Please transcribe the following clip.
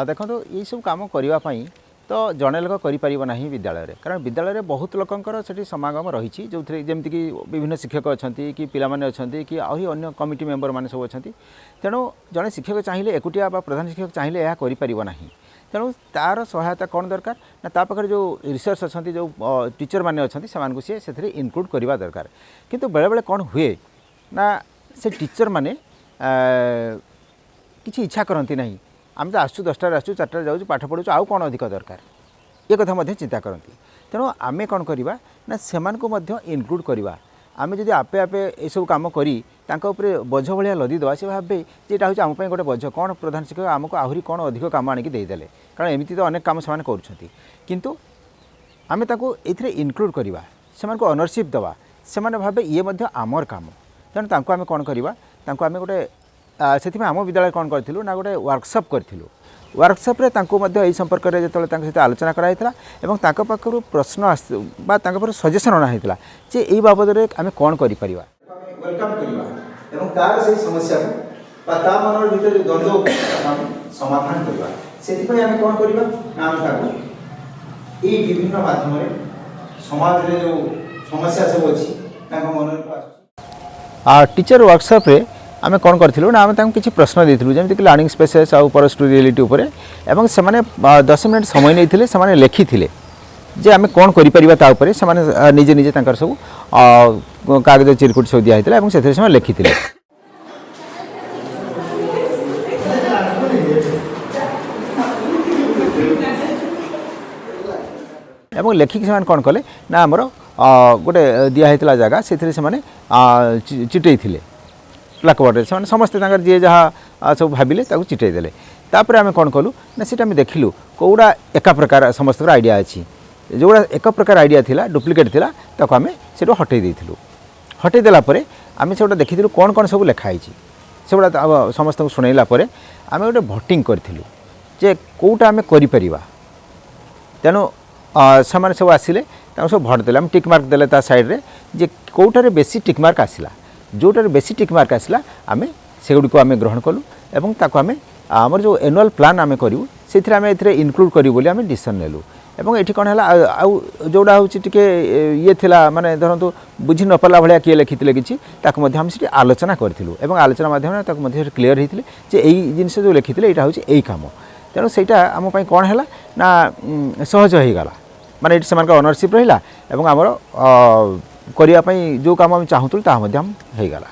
देखो ये सब कम करने तो जड़े लोक करना विद्यालय कारण विद्यालय बहुत लोकंर से समागम रही जो जमीक विभिन्न शिक्षक अच्छा कि पाने अच्छा कि आहरी अन्य कमिटी मेंबर मैंने सब अच्छा तेणु जड़े शिक्षक चाहिए एकुटिया प्रधान शिक्षक चाहिए यह करना तेणु तार सहायता कौन दरकार ना ता पाखे जो रिसर्च अच्छा जो टीचर मैंने अच्छा से इनक्लूड करवा दरकार किंतु बेले बेले कौन हुए ना से टीचर मैंने किसी इच्छा करती ना आम तो आसू 10टार आसू 4टार जाऊँ पाठ पढ़ू आउ कौन अधिक दरकार ये कथा चिंता करती तेणु आमे कौन करवा ना से इनक्लूड करवा आमे जदि आपे आपे ये सब कम करी बोझ भाया लदीदे से भावे जेटा हूँ आम गोटे बोझ कौन प्रधान शिक्षक आमको आहरी कौन अधिक कम आणिक देदेले कारण एमती तो अनेक कम से किंतु आमे ताको एथिरे इनक्लूड करवा से ओनरशिप दवा से भावे ये आमर काम तेणु तांको आमे कौन करवा तांको आमे गोटे से आम विद्यालय कौन करूँ ना गोटे वर्कशॉप करूँ वर्कशॉप रे संपर्क में जो सहित आलोचना कराई पाखु प्रश्न पाखु सजेसन अणाई जे यही बाबद में आम कौन कर समाधान करवा से आम कौन करवा विभिन्न माध्यम समाज रे जो समस्या सब अच्छी मन टीचर वर्कशॉप रे आमे कौन करूँ ना आम किसी प्रश्न देलु जमीक लर्निंग स्पेसेस आउ परस्टू रियलिटी उपर एवं से 10 मिनट समय नहीं से लिखी जे आम कौन कर निजे निजे सब कागज चिरकुट सब दिखाई से लिखी एवं लेखिक से कौन कले ना आमर गोटे दिखाई जगह से चिटई ब्लाकबोर्ड से समस्ते जी जहाँ सब भाविले चिटई देले तापर आम कौन कलु ना सीटा आम देखिलु कौड़ा एक प्रकार समस्त आइडिया अच्छी जोड़ा एक प्रकार आइडिया थिला डुप्लिकेट थिला ताको आम से हटई देथिलु हटई देला परे आम से देखी कौन कौन सब लिखाई से गुड़ा समस्त शुणैला आम गोटे भोटिंग करूँ जे कौटा आम कर तेणु से सब आसिले सब भोट देले टिक मार्क देले ता साइड रे जे कौटारे बेसी टिक मार्क आसिला जोटार बेसी टिक मार्क आसला आम से गुड़ी को आम ग्रहण कलु एवं ताको आम आमर जो एनुअल प्लान आम करूँ से आम ए इनक्लूड करूँ बोली आम डिसीजन नेलु एवं ये कौन है आउ जोड़ा हूँ टे ये थिला माने धरतु बुझी न पाला भाया किए लिखी कि आम से आलोचना करूँ आलोचना माध्यम क्लीयर होते जे यही जिनस जो लिखी यहाँ हूँ यही कम तेणु सहीटा आम कौन है ना सहज हो गला माने से ओनरशिप रहा आमर करने जो कम आम चाहूँ ताहा हो गला।